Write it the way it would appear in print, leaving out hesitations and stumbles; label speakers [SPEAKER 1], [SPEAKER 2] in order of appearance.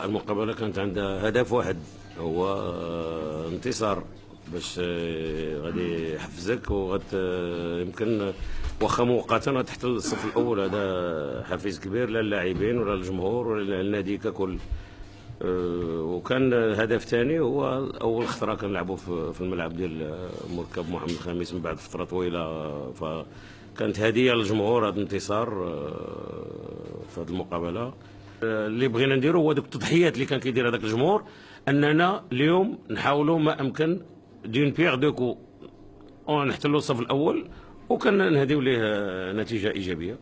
[SPEAKER 1] المقابله كانت عندها هدف واحد، هو انتصار، باش غادي يحفزك وغت يمكن واخا مؤقتا غتحتل الصف الاول. هذا حفيز كبير لا للاعبين ولا للجمهور ولا للنادي ككل. وكان هدف ثاني هو اول خطره كنلعبوا في الملعب ديال مركب محمد الخامس من بعد فتره طويله، فكانت هديه للجمهور هذا الانتصار في هذه المقابله. اللي بغينا نديرو هو دوك التضحيات اللي كان كيدير هذاك الجمهور، اننا اليوم نحاولوا ما امكن دون بيغ دو كو نحتلوا الصف الاول وكان نهديو ليه نتيجه ايجابيه.